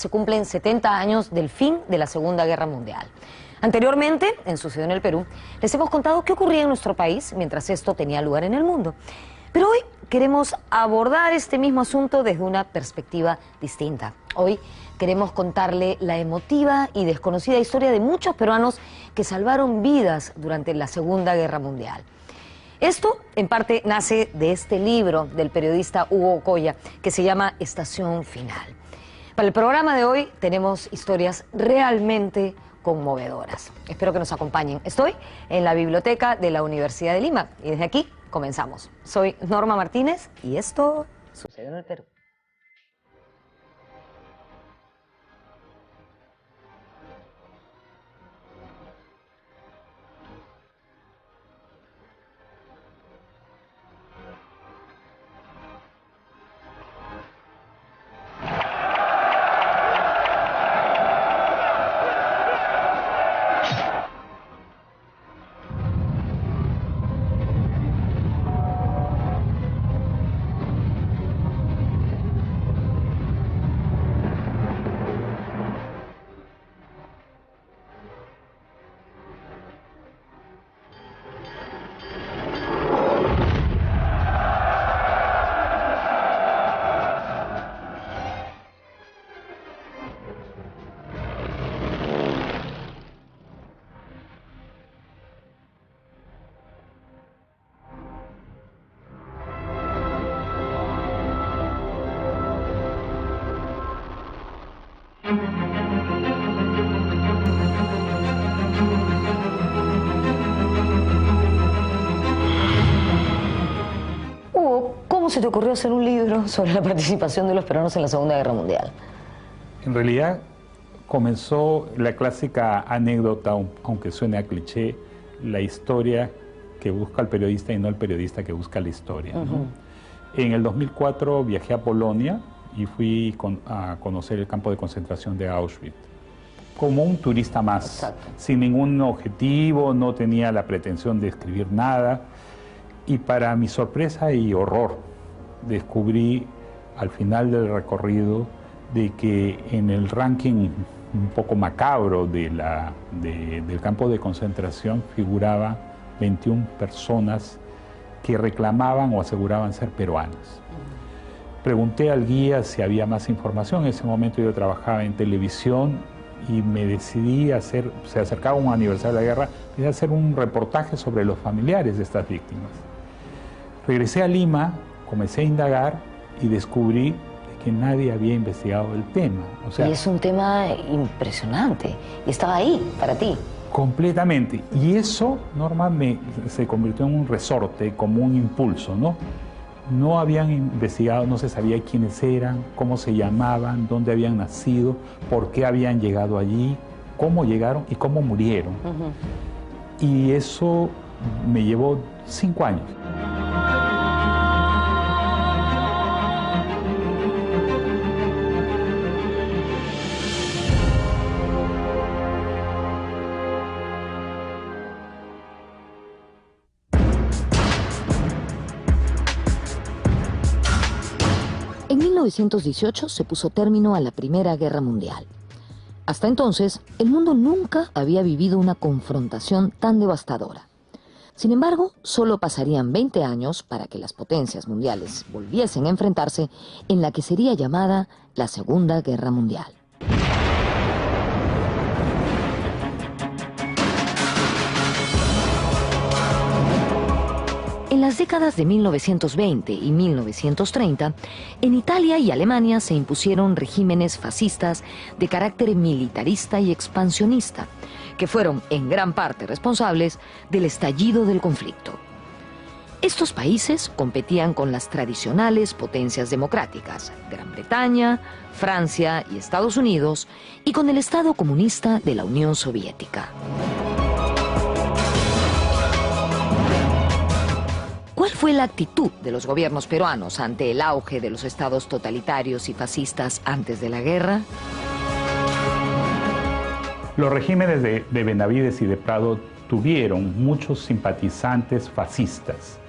se cumplen 70 años del fin de la Segunda Guerra Mundial. Anteriormente, en Sucedió en el Perú, les hemos contado qué ocurría en nuestro país mientras esto tenía lugar en el mundo. Pero hoy queremos abordar este mismo asunto desde una perspectiva distinta. Hoy queremos contarle la emotiva y desconocida historia de muchos peruanos que salvaron vidas durante la Segunda Guerra Mundial. Esto, en parte, nace de este libro del periodista Hugo Ocoya, que se llama Estación Final. Para el programa de hoy tenemos historias realmente conmovedoras. Espero que nos acompañen. Estoy en la biblioteca de la Universidad de Lima y desde aquí comenzamos. Soy Norma Martínez y esto sucedió en el Perú. Hugo, ¿cómo se te ocurrió hacer un libro sobre la participación de los peruanos en la Segunda Guerra Mundial? En realidad comenzó la clásica anécdota, aunque suene a cliché, la historia que busca el periodista y no el periodista que busca la historia, ¿no? En el 2004 viajé a Polonia y fui a conocer el campo de concentración de Auschwitz. Como un turista más, Exacto. Sin ningún objetivo, no tenía la pretensión de escribir nada. Y para mi sorpresa y horror, descubrí al final del recorrido de que en el ranking un poco macabro del campo de concentración figuraban 21 personas que reclamaban o aseguraban ser peruanas. Pregunté al guía si había más información. En ese momento yo trabajaba en televisión y me decidí a hacer, se acercaba un aniversario de la guerra, decidí hacer un reportaje sobre los familiares de estas víctimas. Regresé a Lima, comencé a indagar y descubrí que nadie había investigado el tema. O sea, Y es un tema impresionante y estaba ahí para ti. completamente. Y eso, Norma, se convirtió en un resorte, como un impulso, ¿no? No habían investigado, no se sabía quiénes eran, cómo se llamaban, dónde habían nacido, por qué habían llegado allí, cómo llegaron y cómo murieron. Y eso me llevó 5 años. En 1918 se puso término a la Primera Guerra Mundial. Hasta entonces, el mundo nunca había vivido una confrontación tan devastadora. Sin embargo, solo pasarían 20 años para que las potencias mundiales volviesen a enfrentarse en la que sería llamada la Segunda Guerra Mundial. En las décadas de 1920 y 1930, en Italia y Alemania se impusieron regímenes fascistas de carácter militarista y expansionista, que fueron en gran parte responsables del estallido del conflicto. Estos países competían con las tradicionales potencias democráticas, Gran Bretaña, Francia y Estados Unidos, y con el Estado comunista de la Unión Soviética. ¿Cuál fue la actitud de los gobiernos peruanos ante el auge de los estados totalitarios y fascistas antes de la guerra? Los regímenes de Benavides y de Prado tuvieron muchos simpatizantes fascistas.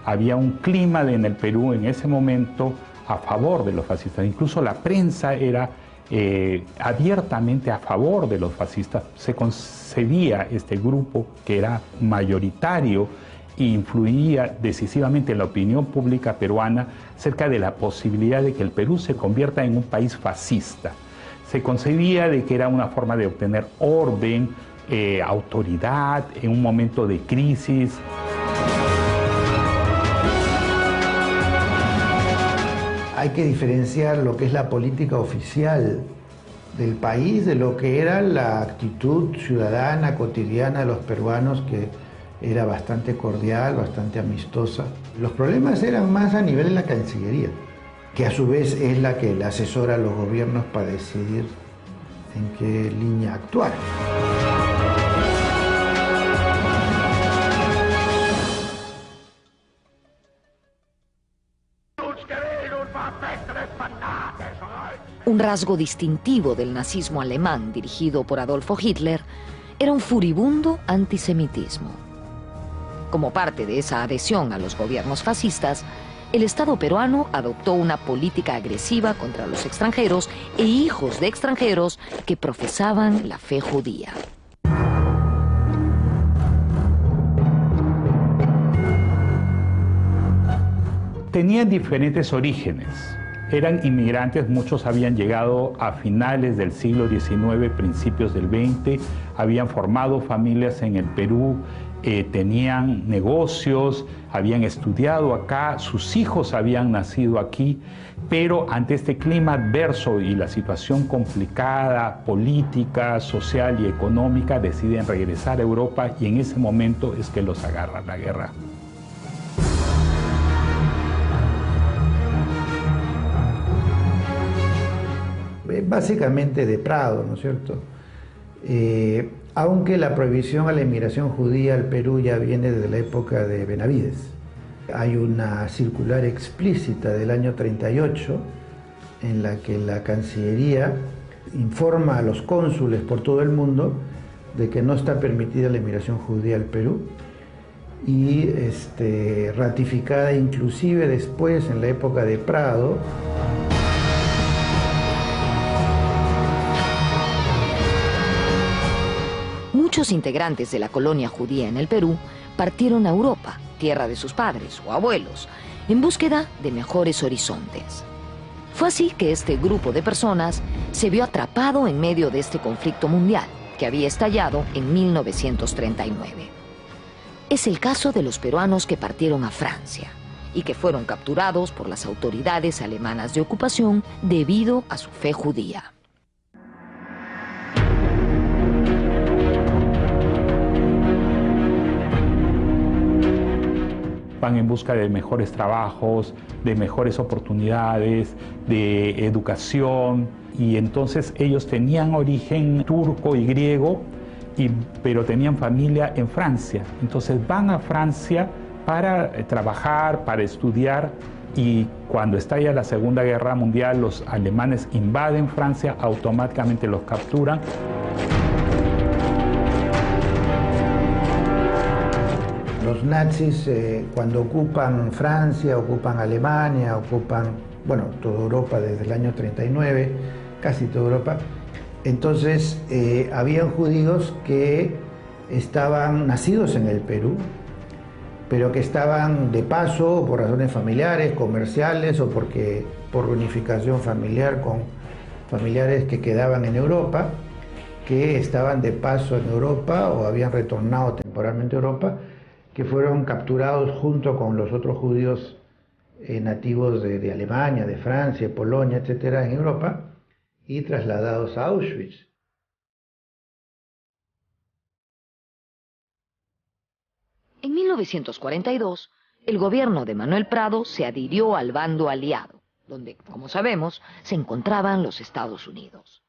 Había un clima en el Perú en ese momento a favor de los fascistas. Incluso la prensa era abiertamente a favor de los fascistas. Se concebía este grupo, que era mayoritario e influía decisivamente en la opinión pública peruana, acerca de la posibilidad de que el Perú se convierta en un país fascista. Se concebía de que era una forma de obtener orden, autoridad en un momento de crisis. Hay que diferenciar lo que es la política oficial del país de lo que era la actitud ciudadana, cotidiana de los peruanos, que era bastante cordial, bastante amistosa. Los problemas eran más a nivel de la Cancillería, que a su vez es la que le asesora a los gobiernos para decidir en qué línea actuar. Un rasgo distintivo del nazismo alemán dirigido por Adolfo Hitler era un furibundo antisemitismo. Como parte de esa adhesión a los gobiernos fascistas, el Estado peruano adoptó una política agresiva contra los extranjeros e hijos de extranjeros que profesaban la fe judía. Tenían diferentes orígenes. Eran inmigrantes, muchos habían llegado a finales del siglo XIX, principios del XX, habían formado familias en el Perú, tenían negocios, habían estudiado acá, sus hijos habían nacido aquí, pero ante este clima adverso y la situación complicada, política, social y económica, deciden regresar a Europa y en ese momento es que los agarra la guerra. Básicamente de Prado, ¿no es cierto? Aunque la prohibición a la inmigración judía al Perú ya viene desde la época de Benavides. Hay una circular explícita del año 38 en la que la Cancillería informa a los cónsules por todo el mundo de que no está permitida la inmigración judía al Perú y ratificada inclusive después en la época de Prado. Muchos integrantes de la colonia judía en el Perú partieron a Europa, tierra de sus padres o abuelos, en búsqueda de mejores horizontes. Fue así que este grupo de personas se vio atrapado en medio de este conflicto mundial que había estallado en 1939. Es el caso de los peruanos que partieron a Francia y que fueron capturados por las autoridades alemanas de ocupación debido a su fe judía. Van en busca de mejores trabajos, de mejores oportunidades, de educación, y entonces ellos tenían origen turco y griego, pero tenían familia en Francia. Entonces van a Francia para trabajar, para estudiar, y cuando estalla la Segunda Guerra Mundial, los alemanes invaden Francia, automáticamente los capturan. Los nazis, cuando ocupan Francia, ocupan Alemania, ocupan, bueno, toda Europa desde el año 39, casi toda Europa, entonces habían judíos que estaban nacidos en el Perú, pero que estaban de paso por razones familiares, comerciales o porque por reunificación familiar con familiares que quedaban en Europa, que estaban de paso en Europa o habían retornado temporalmente a Europa, que fueron capturados junto con los otros judíos nativos de Alemania, de Francia, Polonia, etcétera, en Europa, y trasladados a Auschwitz. En 1942, el gobierno de Manuel Prado se adhirió al bando aliado, donde, como sabemos, se encontraban los Estados Unidos.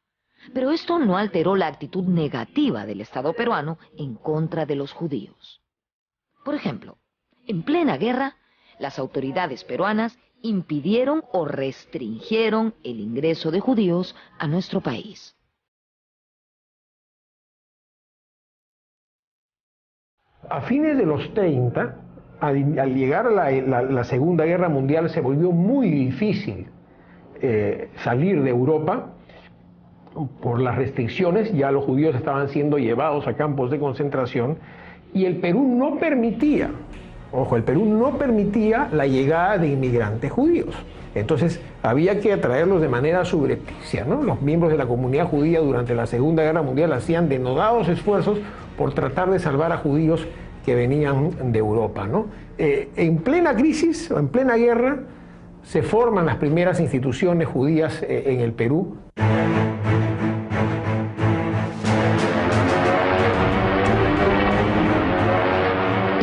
Pero esto no alteró la actitud negativa del Estado peruano en contra de los judíos. Por ejemplo, en plena guerra, las autoridades peruanas impidieron o restringieron el ingreso de judíos a nuestro país. A fines de los 30, al llegar a la Segunda Guerra Mundial, se volvió muy difícil salir de Europa por las restricciones, ya los judíos estaban siendo llevados a campos de concentración y el Perú no permitía, ojo, el Perú no permitía la llegada de inmigrantes judíos. Entonces había que atraerlos de manera subrepticia, ¿no? Los miembros de la comunidad judía durante la Segunda Guerra Mundial hacían denodados esfuerzos por tratar de salvar a judíos que venían de Europa, ¿no? En plena crisis o en plena guerra se forman las primeras instituciones judías en el Perú.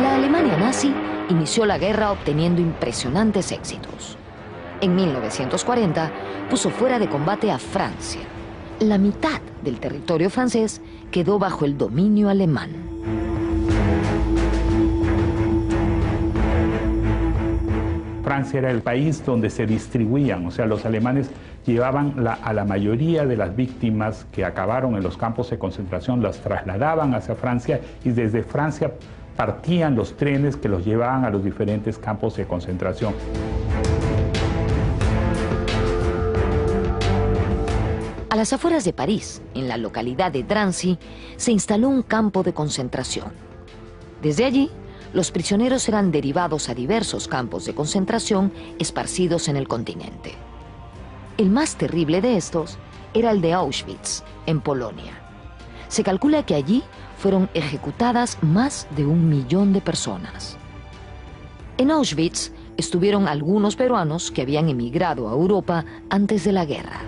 La Alemania nazi inició la guerra obteniendo impresionantes éxitos. En 1940 puso fuera de combate a Francia. La mitad del territorio francés quedó bajo el dominio alemán. Francia era el país donde se distribuían, o sea, los alemanes llevaban a la mayoría de las víctimas que acabaron en los campos de concentración, las trasladaban hacia Francia y desde Francia partían los trenes que los llevaban a los diferentes campos de concentración. A las afueras de París, en la localidad de Drancy, se instaló un campo de concentración. Desde allí, los prisioneros eran derivados a diversos campos de concentración esparcidos en el continente. El más terrible de estos era el de Auschwitz, en Polonia. Se calcula que allí fueron ejecutadas más de 1 millón de personas. En Auschwitz estuvieron algunos peruanos que habían emigrado a Europa antes de la guerra.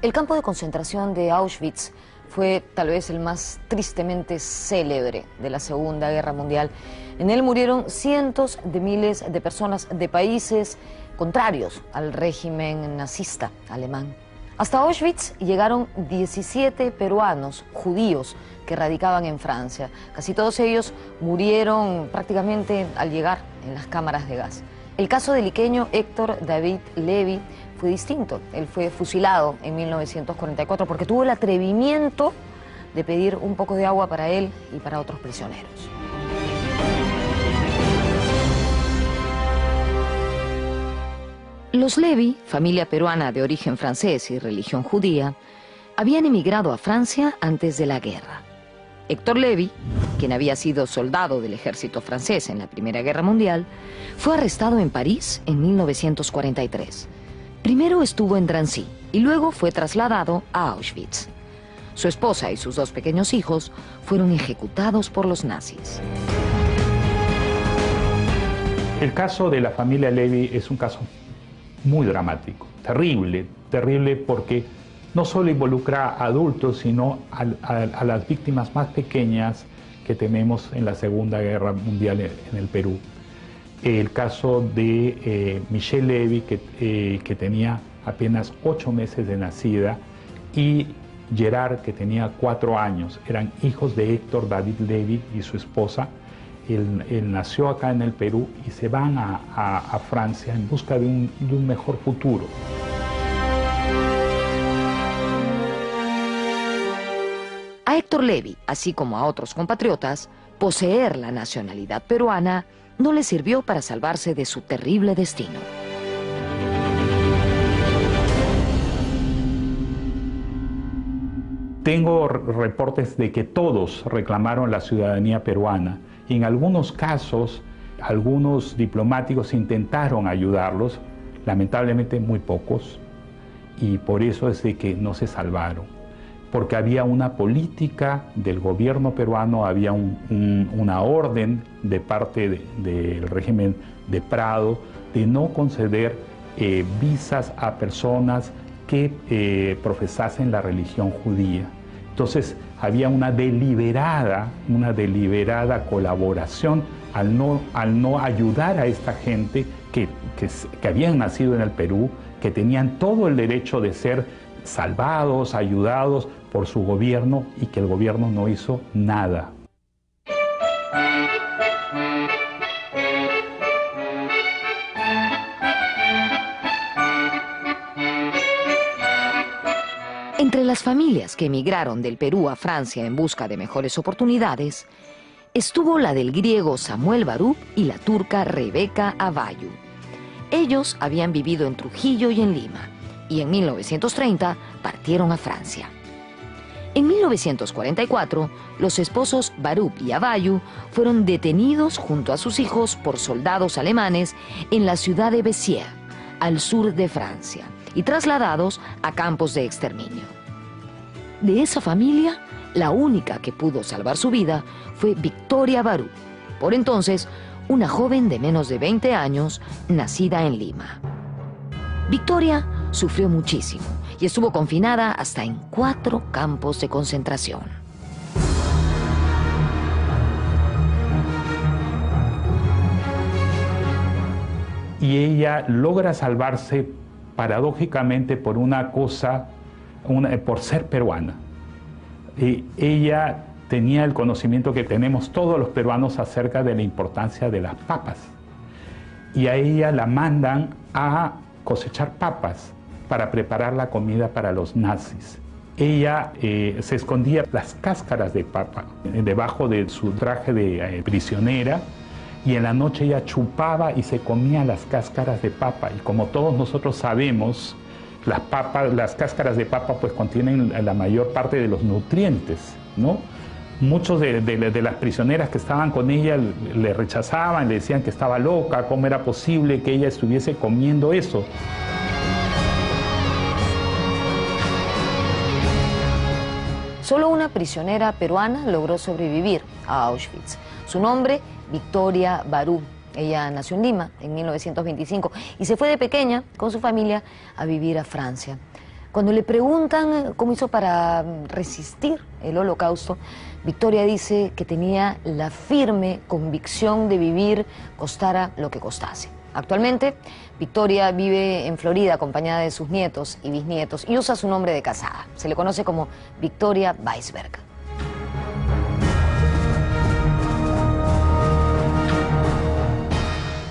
El campo de concentración de Auschwitz fue tal vez el más tristemente célebre de la Segunda Guerra Mundial. En él murieron cientos de miles de personas de países contrarios al régimen nazista alemán. Hasta Auschwitz llegaron 17 peruanos judíos que radicaban en Francia. Casi todos ellos murieron prácticamente al llegar en las cámaras de gas. El caso del iqueño Héctor David Levy fue distinto. Él fue fusilado en 1944 porque tuvo el atrevimiento de pedir un poco de agua para él y para otros prisioneros. Los Levy, familia peruana de origen francés y religión judía, habían emigrado a Francia antes de la guerra. Héctor Levy, quien había sido soldado del ejército francés en la Primera Guerra Mundial, fue arrestado en París en 1943. Primero estuvo en Drancy y luego fue trasladado a Auschwitz. Su esposa y sus 2 pequeños hijos fueron ejecutados por los nazis. El caso de la familia Levy es un caso muy dramático, terrible porque no solo involucra a adultos, sino a las víctimas más pequeñas que tenemos en la Segunda Guerra Mundial en el Perú. El caso de Michelle Levy, que tenía apenas 8 meses de nacida, y Gerard, que tenía 4 años. Eran hijos de Héctor David Levy y su esposa. Él nació acá en el Perú y se van a Francia en busca de un mejor futuro. A Héctor Levy, así como a otros compatriotas, poseer la nacionalidad peruana no le sirvió para salvarse de su terrible destino. Tengo reportes de que todos reclamaron la ciudadanía peruana y en algunos casos algunos diplomáticos intentaron ayudarlos, lamentablemente muy pocos, y por eso es de que no se salvaron, porque había una política del gobierno peruano, había una orden de parte del régimen de Prado de no conceder visas a personas que profesasen la religión judía. Entonces había una deliberada colaboración al no ayudar a esta gente que habían nacido en el Perú, que tenían todo el derecho de ser salvados, ayudados por su gobierno, y que el gobierno no hizo nada. Entre las familias que emigraron del Perú a Francia en busca de mejores oportunidades, estuvo la del griego Samuel Barú y la turca Rebeca Avayu. Ellos habían vivido en Trujillo y en Lima, y en 1930 partieron a Francia. En 1944, los esposos Barú y Avayu fueron detenidos junto a sus hijos por soldados alemanes en la ciudad de Béziers, al sur de Francia, y trasladados a campos de exterminio. De esa familia, la única que pudo salvar su vida fue Victoria Barú, por entonces una joven de menos de 20 años, nacida en Lima. Victoria sufrió muchísimo y estuvo confinada hasta en 4 campos de concentración. Y ella logra salvarse paradójicamente por una cosa, por ser peruana. Ella tenía el conocimiento que tenemos todos los peruanos acerca de la importancia de las papas. Y a ella la mandan a cosechar papas para preparar la comida para los nazis. Ella se escondía las cáscaras de papa debajo de su traje de prisionera, y en la noche ella chupaba y se comía las cáscaras de papa. Y como todos nosotros sabemos, las cáscaras de papa pues contienen la mayor parte de los nutrientes, ¿no? Muchos de las prisioneras que estaban con ella le rechazaban, le decían que estaba loca, cómo era posible que ella estuviese comiendo eso. Solo una prisionera peruana logró sobrevivir a Auschwitz. Su nombre, Victoria Barú. Ella nació en Lima en 1925 y se fue de pequeña con su familia a vivir a Francia. Cuando le preguntan cómo hizo para resistir el Holocausto, Victoria dice que tenía la firme convicción de vivir costara lo que costase. Actualmente, Victoria vive en Florida acompañada de sus nietos y bisnietos y usa su nombre de casada. Se le conoce como Victoria Weisberg.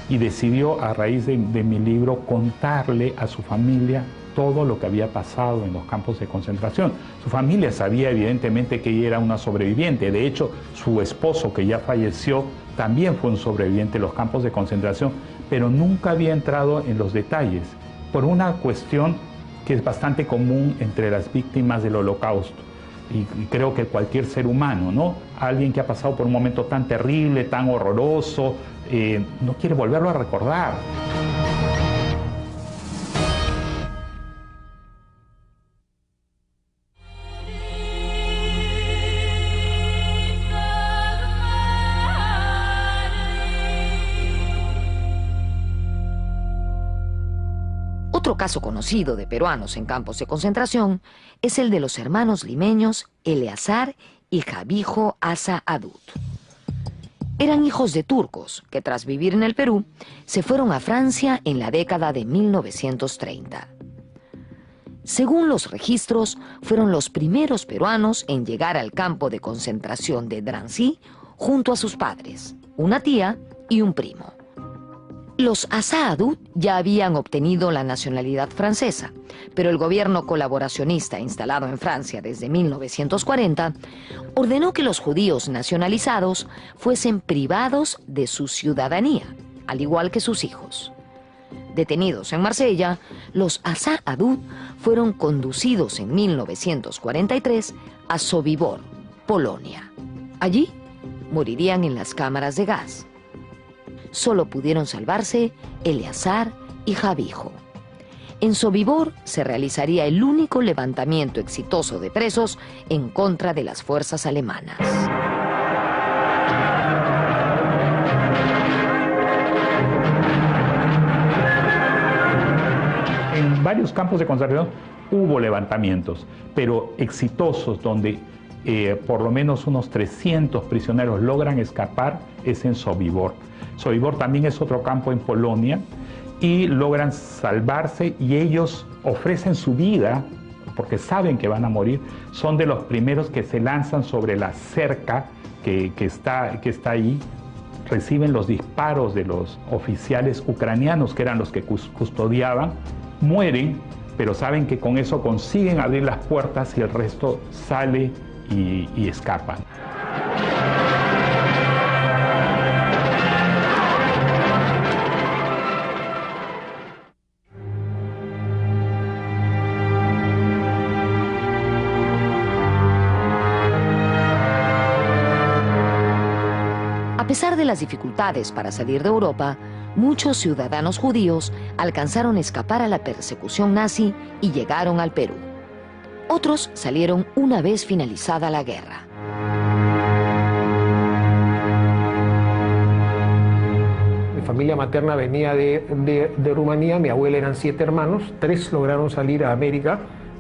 Y decidió, a raíz de mi libro, contarle a su familia todo lo que había pasado en los campos de concentración. Su familia sabía evidentemente que ella era una sobreviviente. De hecho, su esposo, que ya falleció, también fue un sobreviviente de los campos de concentración, pero nunca había entrado en los detalles, por una cuestión que es bastante común entre las víctimas del Holocausto. Y creo que cualquier ser humano, ¿no? Alguien que ha pasado por un momento tan terrible, tan horroroso, no quiere volverlo a recordar. Otro caso conocido de peruanos en campos de concentración es el de los hermanos limeños Eleazar y Jabijo Asa Adut. Eran hijos de turcos que tras vivir en el Perú se fueron a Francia en la década de 1930. Según los registros, fueron los primeros peruanos en llegar al campo de concentración de Drancy junto a sus padres, una tía y un primo. Los Asa Adut ya habían obtenido la nacionalidad francesa, pero el gobierno colaboracionista instalado en Francia desde 1940 ordenó que los judíos nacionalizados fuesen privados de su ciudadanía, al igual que sus hijos. Detenidos en Marsella, los Asa Adut fueron conducidos en 1943 a Sobibor, Polonia. Allí morirían en las cámaras de gas. Solo pudieron salvarse Eleazar y Jabijo. En Sobibor se realizaría el único levantamiento exitoso de presos en contra de las fuerzas alemanas. varios campos de concentración hubo levantamientos, pero exitosos, donde por lo menos unos 300 prisioneros logran escapar, es en Sobibor. Sobibor también es otro campo en Polonia, y logran salvarse, y ellos ofrecen su vida porque saben que van a morir. Son de los primeros que se lanzan sobre la cerca que está ahí, reciben los disparos de los oficiales ucranianos, que eran los que custodiaban, mueren, pero saben que con eso consiguen abrir las puertas y el resto sale y escapan. A pesar de las dificultades para salir de Europa, muchos ciudadanos judíos alcanzaron a escapar a la persecución nazi y llegaron al Perú. Otros salieron una vez finalizada la guerra. Mi familia materna venía de Rumanía, mi abuela eran 7 hermanos, 3 lograron salir a América.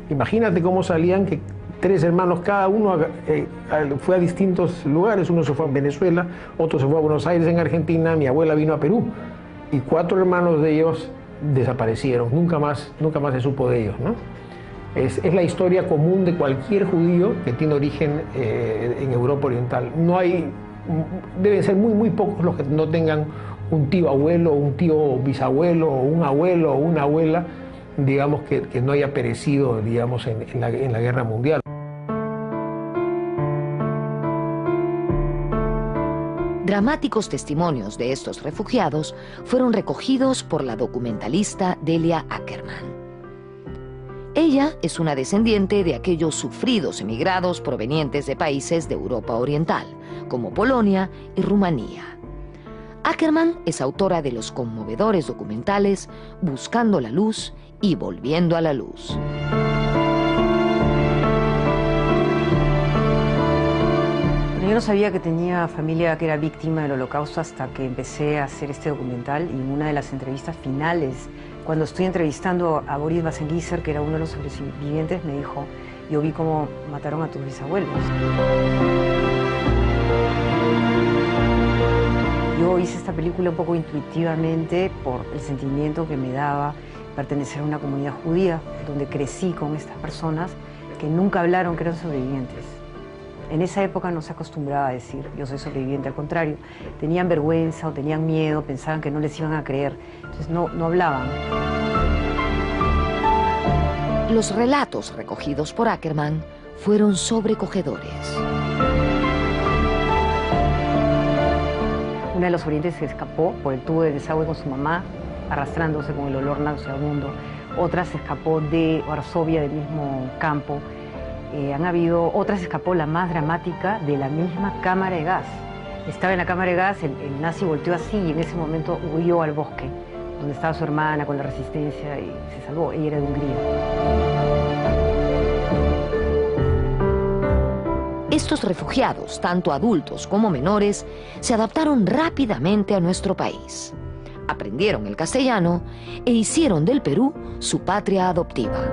Imagínate cómo salían, que 3 hermanos, cada uno fue a distintos lugares. Uno se fue a Venezuela, otro se fue a Buenos Aires en Argentina, mi abuela vino a Perú. Y 4 hermanos de ellos desaparecieron, nunca más se supo de ellos, ¿no? Es la historia común de cualquier judío que tiene origen en Europa Oriental. Deben ser muy pocos los que no tengan un tío abuelo, un tío bisabuelo, o un abuelo o una abuela, digamos, que no haya perecido, digamos, en la Guerra Mundial. Dramáticos testimonios de estos refugiados fueron recogidos por la documentalista Delia Ackerman. Ella es una descendiente de aquellos sufridos emigrados provenientes de países de Europa Oriental, como Polonia y Rumanía. Ackerman es autora de los conmovedores documentales Buscando la Luz y Volviendo a la Luz. Yo no sabía que tenía familia que era víctima del Holocausto hasta que empecé a hacer este documental, y en una de las entrevistas finales, cuando estoy entrevistando a Boris Basengizer, que era uno de los sobrevivientes, me dijo: yo vi cómo mataron a tus bisabuelos. Yo hice esta película un poco intuitivamente por el sentimiento que me daba pertenecer a una comunidad judía, donde crecí con estas personas que nunca hablaron que eran sobrevivientes. En esa época no se acostumbraba a decir yo soy sobreviviente, al contrario, tenían vergüenza o tenían miedo, pensaban que no les iban a creer, entonces no hablaban. Los relatos recogidos por Ackerman fueron sobrecogedores. Una de los sobrevivientes se escapó por el tubo de desagüe con su mamá, arrastrándose con el olor nauseabundo. Otra se escapó de Varsovia, del mismo campo. Otra se escapó, la más dramática, de la misma cámara de gas. Estaba en la cámara de gas, el nazi volteó así y en ese momento huyó al bosque, donde estaba su hermana con la resistencia, y se salvó. Ella era de Hungría. Estos refugiados, tanto adultos como menores, se adaptaron rápidamente a nuestro país. Aprendieron el castellano e hicieron del Perú su patria adoptiva.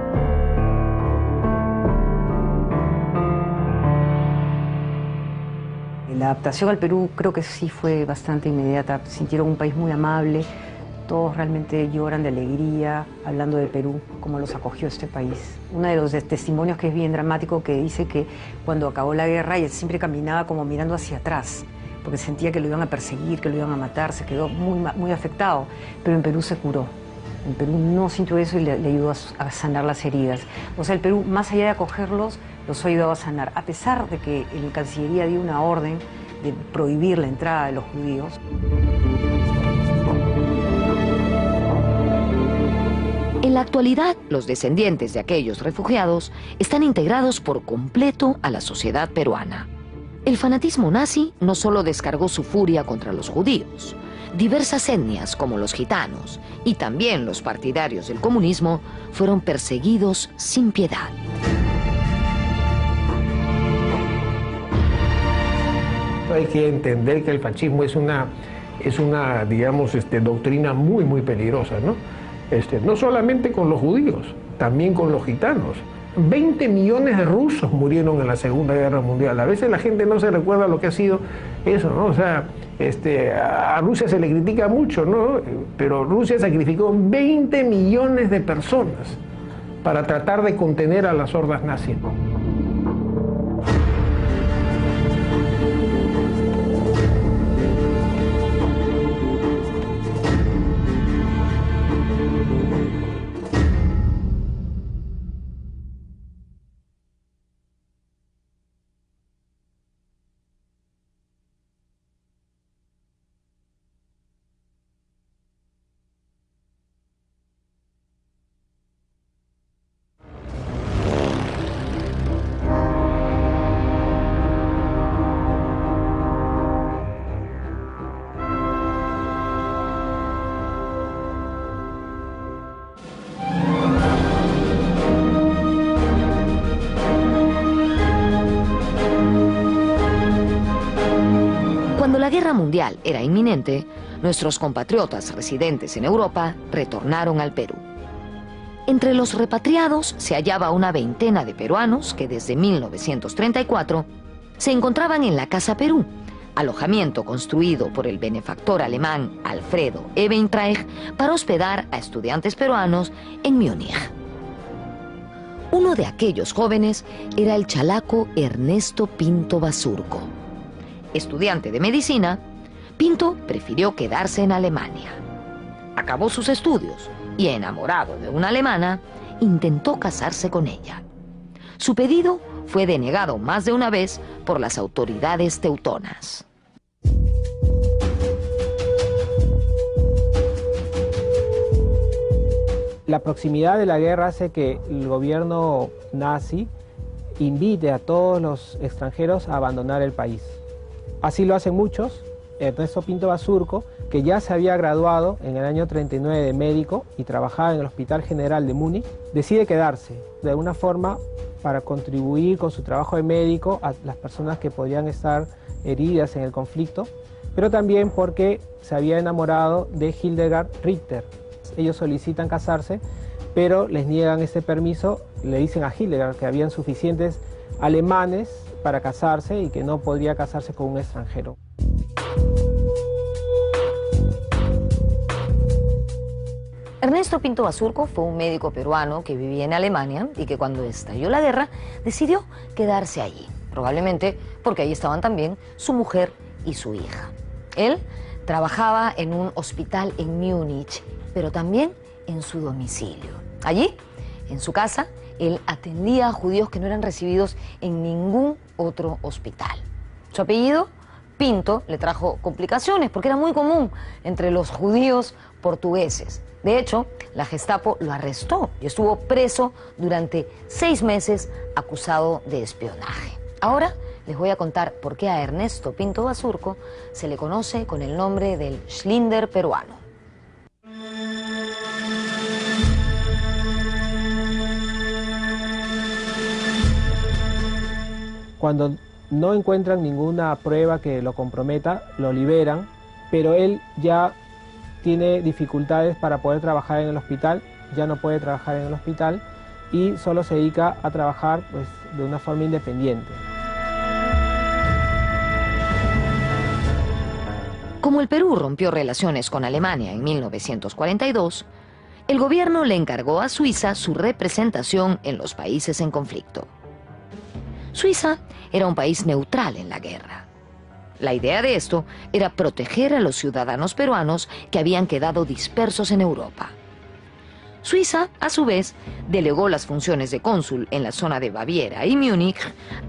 La adaptación al Perú creo que sí fue bastante inmediata. Sintieron un país muy amable. Todos realmente lloran de alegría hablando de Perú, cómo los acogió este país. Uno de los testimonios que es bien dramático, que dice que cuando acabó la guerra él siempre caminaba como mirando hacia atrás, porque sentía que lo iban a perseguir, que lo iban a matar, se quedó muy afectado, pero en Perú se curó. En Perú no sintió eso y le ayudó a sanar las heridas. O sea, el Perú, más allá de acogerlos, los ha ayudado a sanar, a pesar de que la Cancillería dio una orden de prohibir la entrada de los judíos. En la actualidad, los descendientes de aquellos refugiados están integrados por completo a la sociedad peruana. El fanatismo nazi no solo descargó su furia contra los judíos, diversas etnias como los gitanos y también los partidarios del comunismo fueron perseguidos sin piedad. Hay que entender que el fascismo es una digamos, doctrina muy peligrosa, ¿no? No solamente con los judíos, también con los gitanos. 20 millones de rusos murieron en la Segunda Guerra Mundial. A veces la gente no se recuerda lo que ha sido eso, ¿no? O sea, a Rusia se le critica mucho, ¿no? Pero Rusia sacrificó 20 millones de personas para tratar de contener a las hordas nazis, ¿no? Cuando la guerra mundial era inminente, nuestros compatriotas residentes en Europa retornaron al Perú. Entre los repatriados se hallaba una veintena de peruanos que desde 1934 se encontraban en la Casa Perú, alojamiento construido por el benefactor alemán Alfredo Eventreich para hospedar a estudiantes peruanos en Múnich. Uno de aquellos jóvenes era el chalaco Ernesto Pinto Basurco. Estudiante de medicina, Pinto prefirió quedarse en Alemania. Acabó sus estudios y, enamorado de una alemana, intentó casarse con ella. Su pedido fue denegado más de una vez por las autoridades teutonas. La proximidad de la guerra hace que el gobierno nazi invite a todos los extranjeros a abandonar el país. Así lo hacen muchos. Ernesto Pinto Basurco, que ya se había graduado en el año 39 de médico y trabajaba en el Hospital General de Múnich, decide quedarse de alguna forma para contribuir con su trabajo de médico a las personas que podían estar heridas en el conflicto, pero también porque se había enamorado de Hildegard Richter. Ellos solicitan casarse, pero les niegan este permiso, le dicen a Hildegard que habían suficientes alemanes para casarse y que no podría casarse con un extranjero. Ernesto Pinto Basurco fue un médico peruano que vivía en Alemania y que cuando estalló la guerra decidió quedarse allí, probablemente porque allí estaban también su mujer y su hija. Él trabajaba en un hospital en Múnich, pero también en su domicilio. Allí, en su casa, él atendía a judíos que no eran recibidos en ningún otro hospital. Su apellido, Pinto, le trajo complicaciones porque era muy común entre los judíos portugueses. De hecho, la Gestapo lo arrestó y estuvo preso durante 6 meses acusado de espionaje. Ahora les voy a contar por qué a Ernesto Pinto Basurco se le conoce con el nombre del Schlinder peruano. Cuando no encuentran ninguna prueba que lo comprometa, lo liberan, pero él ya tiene dificultades para poder trabajar en el hospital, ya no puede trabajar en el hospital y solo se dedica a trabajar de una forma independiente. Como el Perú rompió relaciones con Alemania en 1942, el gobierno le encargó a Suiza su representación en los países en conflicto. Suiza era un país neutral en la guerra. La idea de esto era proteger a los ciudadanos peruanos que habían quedado dispersos en Europa. Suiza, a su vez, delegó las funciones de cónsul en la zona de Baviera y Múnich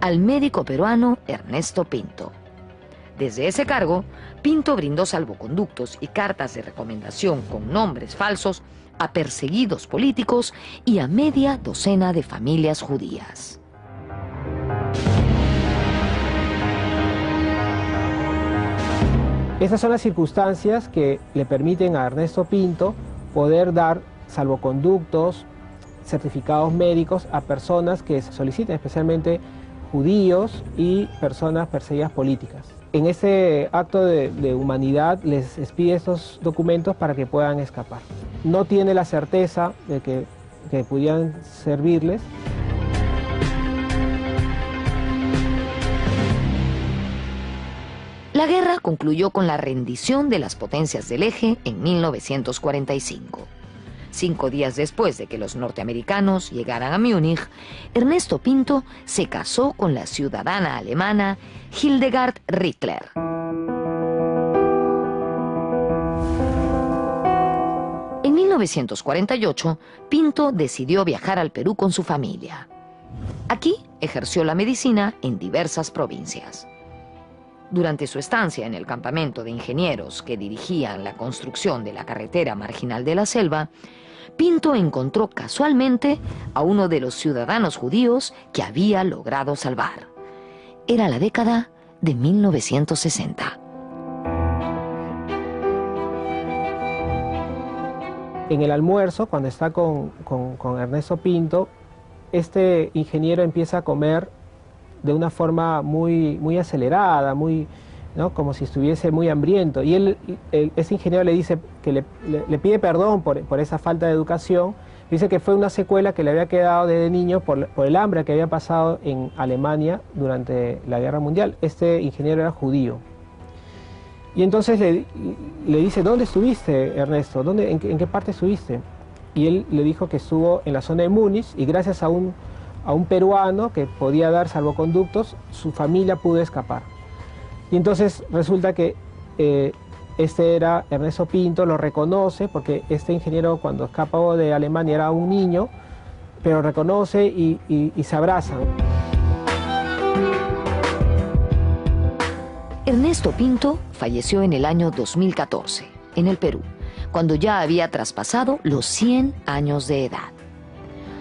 al médico peruano Ernesto Pinto. Desde ese cargo, Pinto brindó salvoconductos y cartas de recomendación con nombres falsos a perseguidos políticos y a media docena de familias judías. Estas son las circunstancias que le permiten a Ernesto Pinto poder dar salvoconductos, certificados médicos a personas que soliciten, especialmente judíos y personas perseguidas políticas. En ese acto de humanidad les expide estos documentos para que puedan escapar. no tiene la certeza de que pudieran servirles. La guerra concluyó con la rendición de las potencias del eje en 1945. 5 días después de que los norteamericanos llegaran a Múnich, Ernesto Pinto se casó con la ciudadana alemana Hildegard Rittler. En 1948, Pinto decidió viajar al Perú con su familia. Aquí ejerció la medicina en diversas provincias. Durante su estancia en el campamento de ingenieros que dirigían la construcción de la carretera marginal de la selva, Pinto encontró casualmente a uno de los ciudadanos judíos que había logrado salvar. Era la década de 1960. En el almuerzo, cuando está con Ernesto Pinto, este ingeniero empieza a comer de una forma muy acelerada, ¿no? Como si estuviese muy hambriento. Y ese ingeniero le dice que le pide perdón por esa falta de educación. Dice que fue una secuela que le había quedado desde niño por el hambre que había pasado en Alemania durante la Guerra Mundial. Este ingeniero era judío. Y entonces le dice, ¿dónde estuviste, Ernesto? ¿En qué parte estuviste? Y él le dijo que estuvo en la zona de Múnich y gracias a un peruano que podía dar salvoconductos, su familia pudo escapar. Y entonces resulta que este era Ernesto Pinto, lo reconoce porque este ingeniero cuando escapó de Alemania era un niño, pero reconoce y se abrazan. Ernesto Pinto falleció en el año 2014, en el Perú, cuando ya había traspasado los 100 años de edad.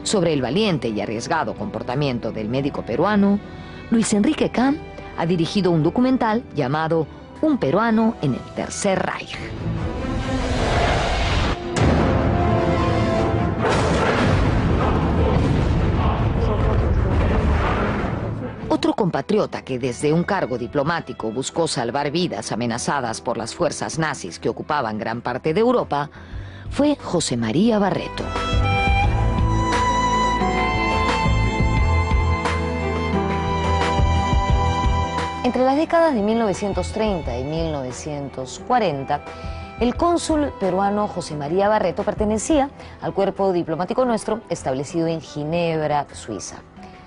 Sobre el valiente y arriesgado comportamiento del médico peruano, Luis Enrique Kahn ha dirigido un documental llamado Un peruano en el Tercer Reich. Otro compatriota que desde un cargo diplomático buscó salvar vidas amenazadas por las fuerzas nazis que ocupaban gran parte de Europa fue José María Barreto. Entre las décadas de 1930 y 1940, el cónsul peruano José María Barreto pertenecía al cuerpo diplomático nuestro establecido en Ginebra, Suiza.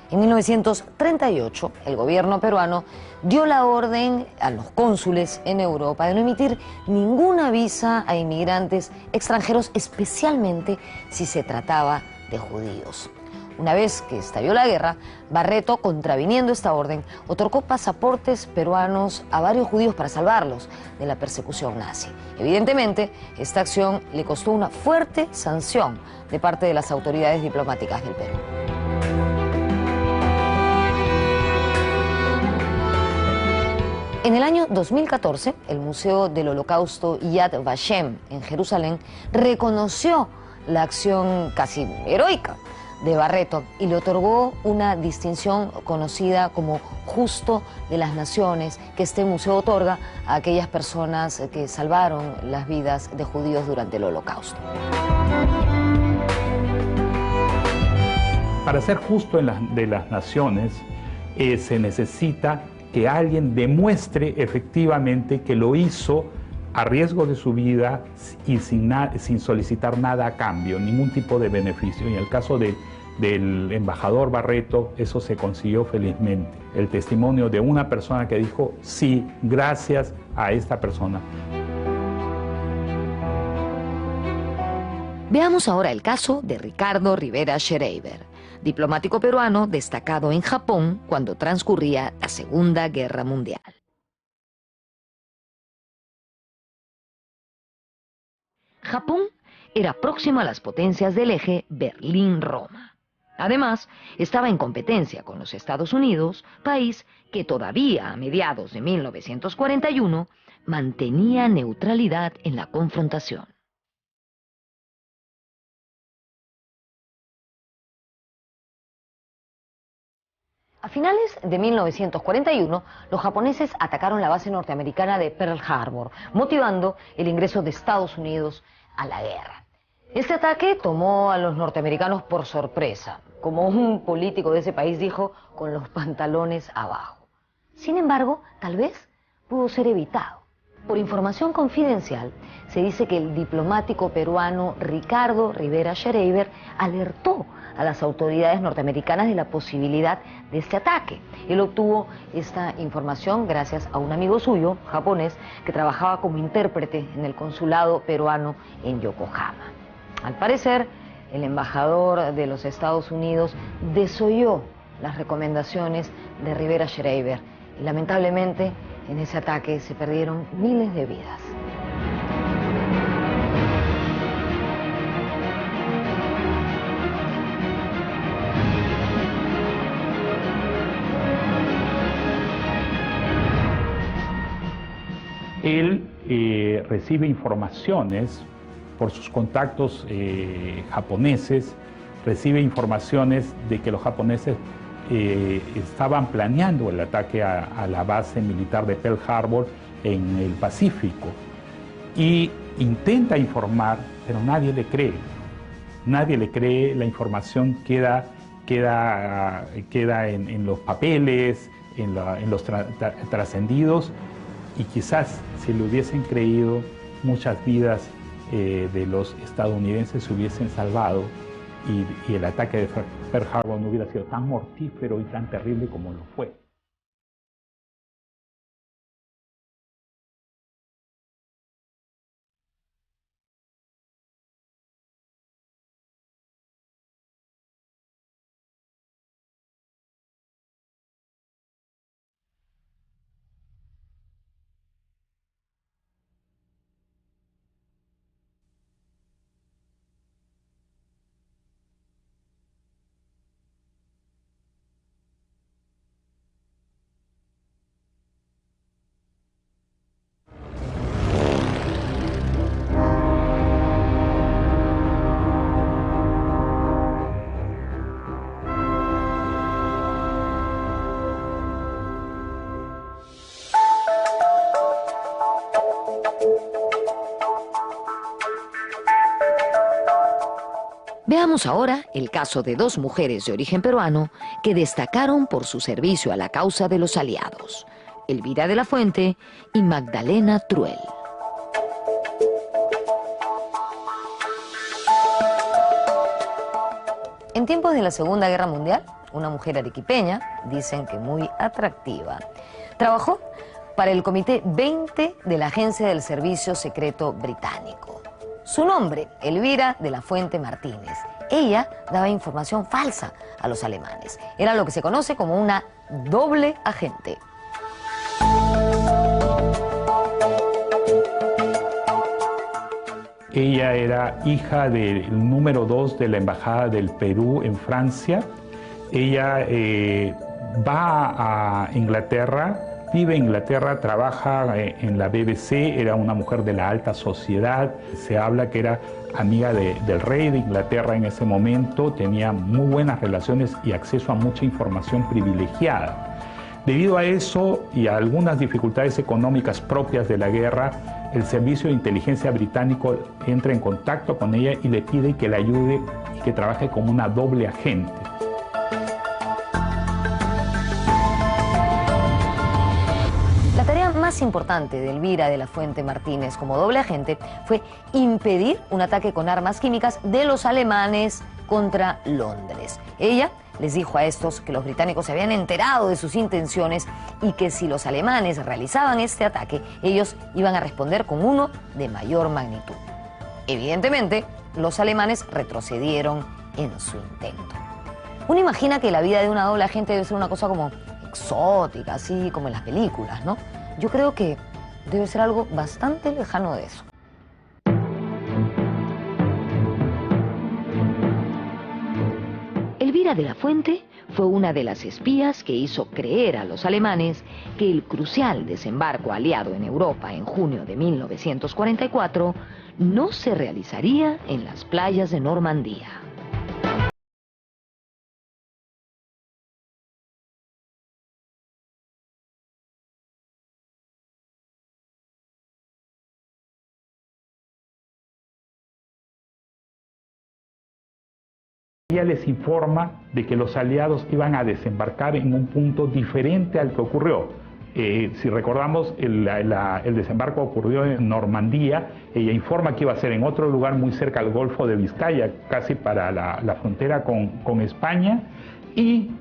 En 1938, el gobierno peruano dio la orden a los cónsules en Europa de no emitir ninguna visa a inmigrantes extranjeros, especialmente si se trataba de judíos. Una vez que estalló la guerra, Barreto, contraviniendo esta orden, otorgó pasaportes peruanos a varios judíos para salvarlos de la persecución nazi. Evidentemente, esta acción le costó una fuerte sanción de parte de las autoridades diplomáticas del Perú. En el año 2014, el Museo del Holocausto Yad Vashem en Jerusalén reconoció la acción casi heroica de Barreto y le otorgó una distinción conocida como Justo de las Naciones, que este museo otorga a aquellas personas que salvaron las vidas de judíos durante el Holocausto. Para ser justo de las naciones, se necesita que alguien demuestre efectivamente que lo hizo a riesgo de su vida y sin solicitar nada a cambio, ningún tipo de beneficio. Y en el caso del embajador Barreto, eso se consiguió felizmente. El testimonio de una persona que dijo, sí, gracias a esta persona. Veamos ahora el caso de Ricardo Rivera Schreiber, diplomático peruano destacado en Japón cuando transcurría la Segunda Guerra Mundial. Japón era próximo a las potencias del eje Berlín-Roma. Además, estaba en competencia con los Estados Unidos, país que todavía a mediados de 1941 mantenía neutralidad en la confrontación. A finales de 1941, los japoneses atacaron la base norteamericana de Pearl Harbor, motivando el ingreso de Estados Unidos a la guerra. Este ataque tomó a los norteamericanos por sorpresa, como un político de ese país dijo, con los pantalones abajo. Sin embargo, tal vez pudo ser evitado. Por información confidencial, se dice que el diplomático peruano Ricardo Rivera Schreiber alertó a las autoridades norteamericanas de la posibilidad de este ataque. Él obtuvo esta información gracias a un amigo suyo, japonés, que trabajaba como intérprete en el consulado peruano en Yokohama. Al parecer, el embajador de los Estados Unidos desoyó las recomendaciones de Rivera Schreiber y lamentablemente en ese ataque se perdieron miles de vidas. Él recibe informaciones por sus contactos japoneses, recibe informaciones de que los japoneses estaban planeando el ataque a la base militar de Pearl Harbor en el Pacífico y intenta informar, pero nadie le cree. Nadie le cree, la información queda en los papeles, en los trascendidos, y quizás si le hubiesen creído, muchas vidas de los estadounidenses se hubiesen salvado y el ataque de Pearl Harbor no hubiera sido tan mortífero y tan terrible como lo fue. Veamos ahora el caso de dos mujeres de origen peruano que destacaron por su servicio a la causa de los aliados, Elvira de la Fuente y Magdalena Truel. En tiempos de la Segunda Guerra Mundial, una mujer arequipeña, dicen que muy atractiva, trabajó para el Comité 20 de la Agencia del Servicio Secreto Británico. Su nombre, Elvira de la Fuente Martínez. Ella daba información falsa a los alemanes. Era lo que se conoce como una doble agente. Ella era hija del número 2 de la Embajada del Perú en Francia. Ella va a Inglaterra, vive en Inglaterra, trabaja en la BBC, era una mujer de la alta sociedad. Se habla que era amiga del rey de Inglaterra en ese momento, tenía muy buenas relaciones y acceso a mucha información privilegiada. Debido a eso y a algunas dificultades económicas propias de la guerra, el Servicio de Inteligencia británico entra en contacto con ella y le pide que la ayude y que trabaje como una doble agente. La tarea más importante de Elvira de la Fuente Martínez como doble agente fue impedir un ataque con armas químicas de los alemanes contra Londres. Ella les dijo a estos que los británicos se habían enterado de sus intenciones y que si los alemanes realizaban este ataque, ellos iban a responder con uno de mayor magnitud. Evidentemente, los alemanes retrocedieron en su intento. Uno imagina que la vida de una doble agente debe ser una cosa como exótica, así como en las películas, ¿no? Yo creo que debe ser algo bastante lejano de eso. Elvira de la Fuente fue una de las espías que hizo creer a los alemanes que el crucial desembarco aliado en Europa en junio de 1944 no se realizaría en las playas de Normandía. Ella les informa de que los aliados iban a desembarcar en un punto diferente al que ocurrió. Si recordamos, el desembarco ocurrió en Normandía. Ella informa que iba a ser en otro lugar muy cerca al Golfo de Vizcaya, casi para la frontera con España, y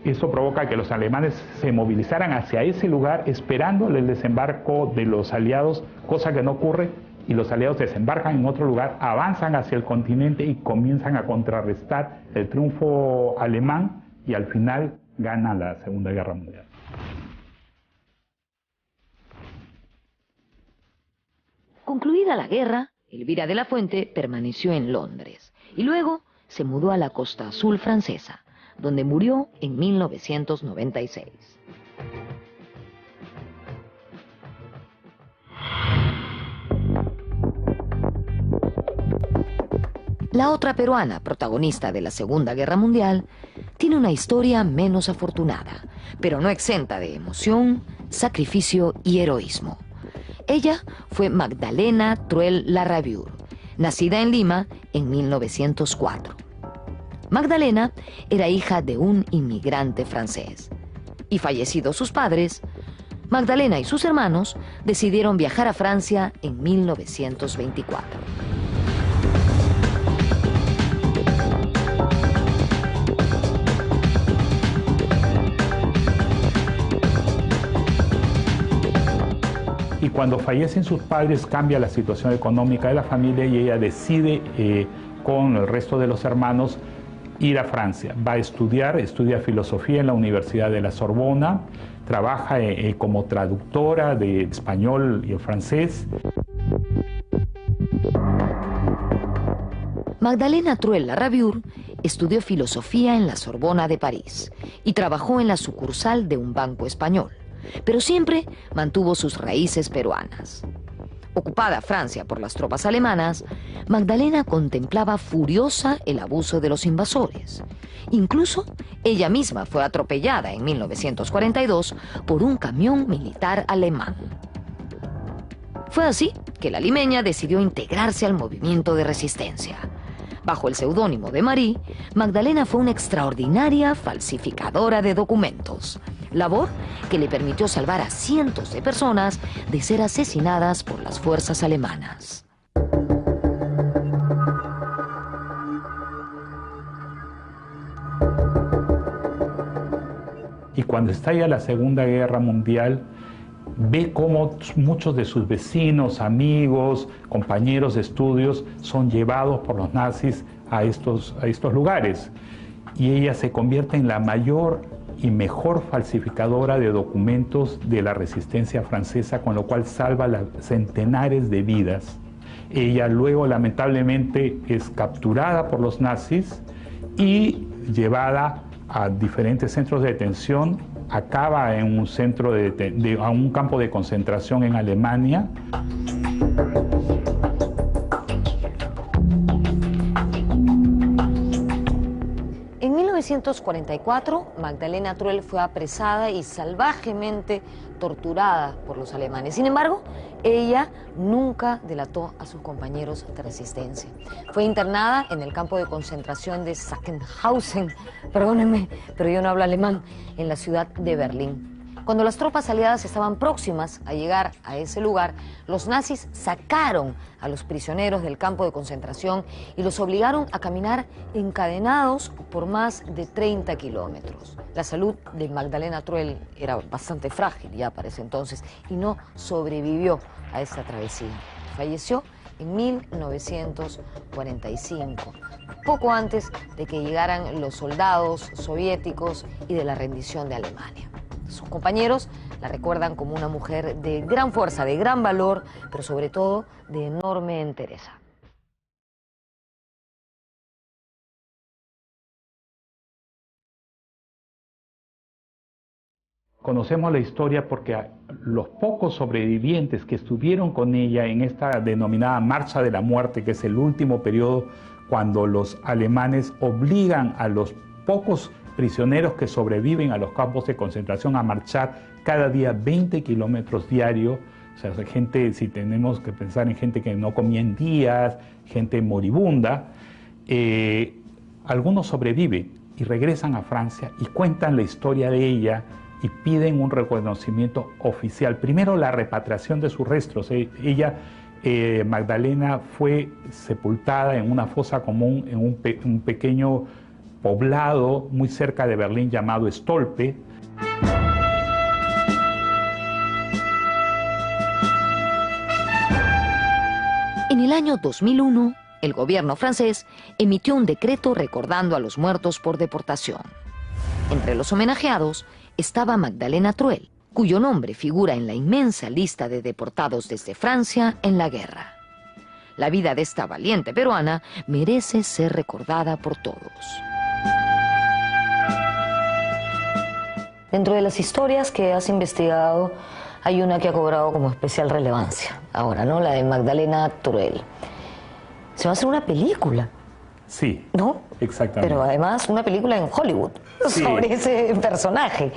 eso provoca que los alemanes se movilizaran hacia ese lugar esperando el desembarco de los aliados, cosa que no ocurre, y los aliados desembarcan en otro lugar, avanzan hacia el continente y comienzan a contrarrestar el triunfo alemán, y al final ganan la Segunda Guerra Mundial. Concluida la guerra, Elvira de la Fuente permaneció en Londres y luego se mudó a la Costa Azul francesa, donde murió en 1996. La otra peruana, protagonista de la Segunda Guerra Mundial, tiene una historia menos afortunada, pero no exenta de emoción, sacrificio y heroísmo. Ella fue Magdalena Truel Larrabure, nacida en Lima en 1904. Magdalena era hija de un inmigrante francés y, fallecidos sus padres, Magdalena y sus hermanos decidieron viajar a Francia en 1924. Y cuando fallecen sus padres cambia la situación económica de la familia y ella decide con el resto de los hermanos ir a Francia. Va a estudia filosofía en la Universidad de la Sorbona, trabaja como traductora de español y el francés. Magdalena Truel Larrabure estudió filosofía en la Sorbona de París y trabajó en la sucursal de un banco español, pero siempre mantuvo sus raíces peruanas. Ocupada Francia por las tropas alemanas, Magdalena contemplaba furiosa el abuso de los invasores. Incluso ella misma fue atropellada en 1942 por un camión militar alemán. Fue así que la limeña decidió integrarse al movimiento de resistencia. Bajo el seudónimo de Marie, Magdalena fue una extraordinaria falsificadora de documentos, labor que le permitió salvar a cientos de personas de ser asesinadas por las fuerzas alemanas. Y cuando estalla la Segunda Guerra Mundial, ve cómo muchos de sus vecinos, amigos, compañeros de estudios son llevados por los nazis a estos lugares. Y ella se convierte en la mayor y mejor falsificadora de documentos de la resistencia francesa, con lo cual salva centenares de vidas. Ella luego lamentablemente es capturada por los nazis y llevada a diferentes centros de detención. Acaba en un centro a un campo de concentración en Alemania. En 1944, Magdalena Truel fue apresada y salvajemente torturada por los alemanes. Sin embargo, ella nunca delató a sus compañeros de resistencia. Fue internada en el campo de concentración de Sachsenhausen, perdónenme, pero yo no hablo alemán, en la ciudad de Berlín. Cuando las tropas aliadas estaban próximas a llegar a ese lugar, los nazis sacaron a los prisioneros del campo de concentración y los obligaron a caminar encadenados por más de 30 kilómetros. La salud de Magdalena Truel era bastante frágil ya para ese entonces y no sobrevivió a esta travesía. Falleció en 1945, poco antes de que llegaran los soldados soviéticos y de la rendición de Alemania. Sus compañeros la recuerdan como una mujer de gran fuerza, de gran valor, pero sobre todo de enorme entereza. Conocemos la historia porque los pocos sobrevivientes que estuvieron con ella en esta denominada Marcha de la Muerte, que es el último periodo cuando los alemanes obligan a los pocos prisioneros que sobreviven a los campos de concentración a marchar cada día 20 kilómetros diarios. O sea, gente, si tenemos que pensar en gente que no comía en días, gente moribunda, algunos sobreviven y regresan a Francia y cuentan la historia de ella y piden un reconocimiento oficial. Primero, la repatriación de sus restos. Ella, Magdalena, fue sepultada en una fosa común en un pequeño poblado muy cerca de Berlín llamado Stolpe. En el año 2001, el gobierno francés emitió un decreto recordando a los muertos por deportación. Entre los homenajeados estaba Magdalena Truel, cuyo nombre figura en la inmensa lista de deportados desde Francia en la guerra. La vida de esta valiente peruana merece ser recordada por todos. Dentro de las historias que has investigado, hay una que ha cobrado como especial relevancia ahora, ¿no? La de Magdalena Truel. Se va a hacer una película. Sí, ¿no? Exactamente. Pero además una película en Hollywood sobre ese personaje.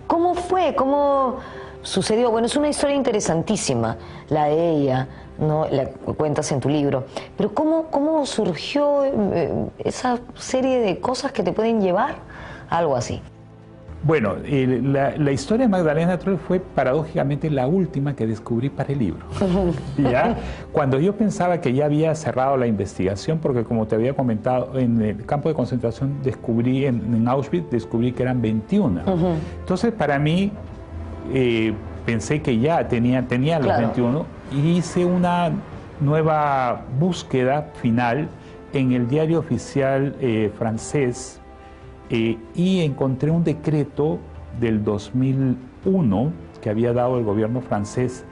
¿Cómo fue? ¿Cómo sucedió? Bueno, es una historia interesantísima, la de ella, ¿no? La cuentas en tu libro. Pero ¿cómo surgió esa serie de cosas que te pueden llevar a algo así? Bueno, la historia de Magdalena Truel fue paradójicamente la última que descubrí para el libro. ¿Ya? Cuando yo pensaba que ya había cerrado la investigación, porque como te había comentado, en el campo de concentración descubrí, en Auschwitz, descubrí que eran 21. Entonces, para mí, pensé que ya tenía los 21 y hice una nueva búsqueda final en el diario oficial francés. Y encontré un decreto del 2001 que había dado el gobierno francés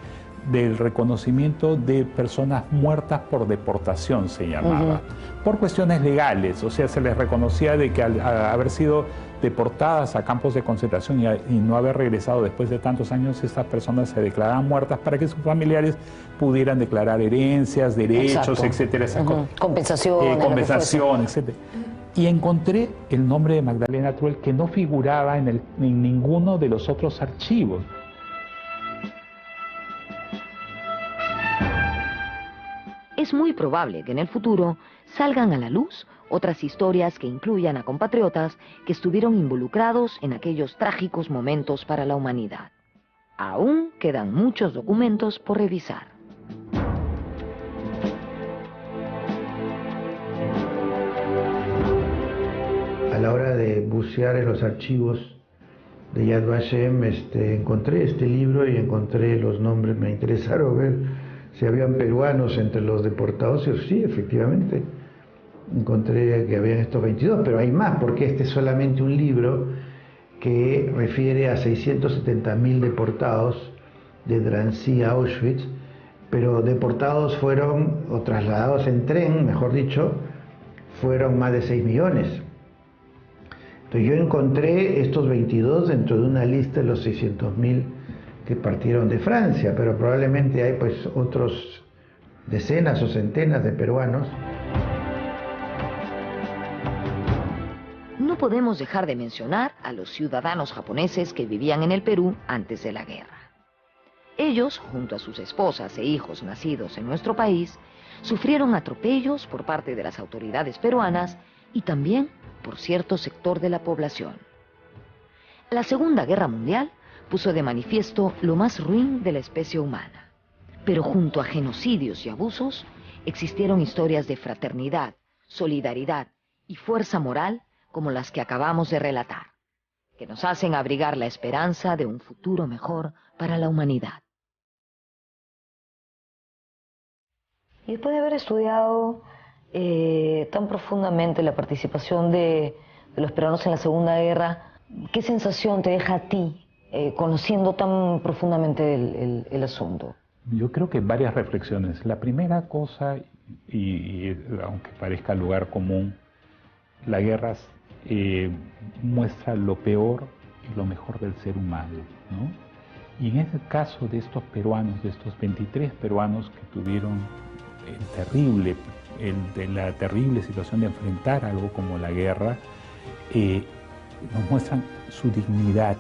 del reconocimiento de personas muertas por deportación, se llamaba, por cuestiones legales. O sea, se les reconocía de que al haber sido deportadas a campos de concentración y no haber regresado después de tantos años, estas personas se declaraban muertas para que sus familiares pudieran declarar herencias, derechos, etcétera. Compensación, etcétera. Y encontré el nombre de Magdalena Truel que no figuraba en ninguno de los otros archivos. Es muy probable que en el futuro salgan a la luz otras historias que incluyan a compatriotas que estuvieron involucrados en aquellos trágicos momentos para la humanidad. Aún quedan muchos documentos por revisar. A la hora de bucear en los archivos de Yad Vashem, encontré este libro y encontré los nombres. Me interesaron ver si habían peruanos entre los deportados. Y sí, efectivamente, encontré que habían estos 22, pero hay más, porque este es solamente un libro que refiere a 670.000 deportados de Drancy a Auschwitz, pero deportados fueron, o trasladados en tren, mejor dicho, fueron más de 6 millones. Entonces yo encontré estos 22 dentro de una lista de los 600.000 que partieron de Francia, pero probablemente hay pues otros decenas o centenas de peruanos. No podemos dejar de mencionar a los ciudadanos japoneses que vivían en el Perú antes de la guerra. Ellos, junto a sus esposas e hijos nacidos en nuestro país, sufrieron atropellos por parte de las autoridades peruanas y también por cierto sector de la población. La Segunda Guerra Mundial puso de manifiesto lo más ruin de la especie humana, pero junto a genocidios y abusos existieron historias de fraternidad, solidaridad y fuerza moral como las que acabamos de relatar, que nos hacen abrigar la esperanza de un futuro mejor para la humanidad. Y después de haber estudiado tan profundamente la participación de los peruanos en la Segunda Guerra, ¿qué sensación te deja a ti conociendo tan profundamente el asunto? Yo creo que varias reflexiones. La primera cosa, y aunque parezca lugar común, la guerra muestra lo peor y lo mejor del ser humano, ¿no? Y en este caso de estos peruanos, de estos 23 peruanos que tuvieron la terrible situación de enfrentar algo como la guerra, nos muestran su dignidad,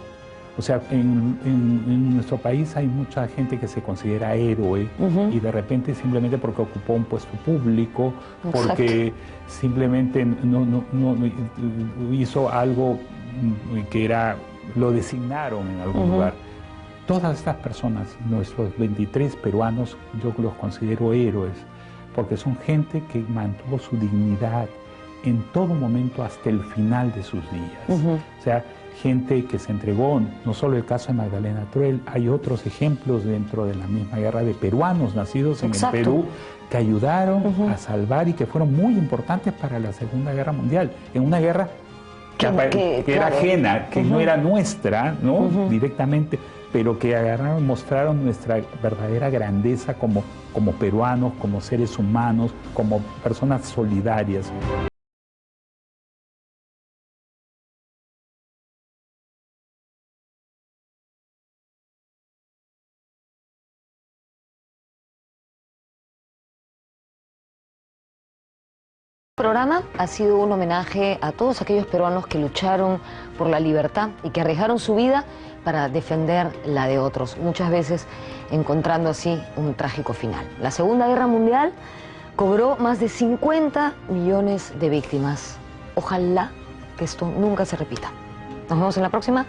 O sea, en nuestro país hay mucha gente que se considera héroe y de repente simplemente porque ocupó un puesto público, porque simplemente no hizo algo que lo designaron en algún lugar. Todas estas personas, nuestros 23 peruanos, yo los considero héroes, porque son gente que mantuvo su dignidad en todo momento hasta el final de sus días. O sea, gente que se entregó, no solo el caso de Magdalena Truell, hay otros ejemplos dentro de la misma guerra de peruanos nacidos en el Perú que ayudaron a salvar y que fueron muy importantes para la Segunda Guerra Mundial, en una guerra que era ajena, que no era nuestra, ¿no? Directamente, pero que agarraron, mostraron nuestra verdadera grandeza como peruanos, como seres humanos, como personas solidarias. El programa ha sido un homenaje a todos aquellos peruanos que lucharon por la libertad y que arriesgaron su vida para defender la de otros, muchas veces encontrando así un trágico final. La Segunda Guerra Mundial cobró más de 50 millones de víctimas. Ojalá que esto nunca se repita. Nos vemos en la próxima.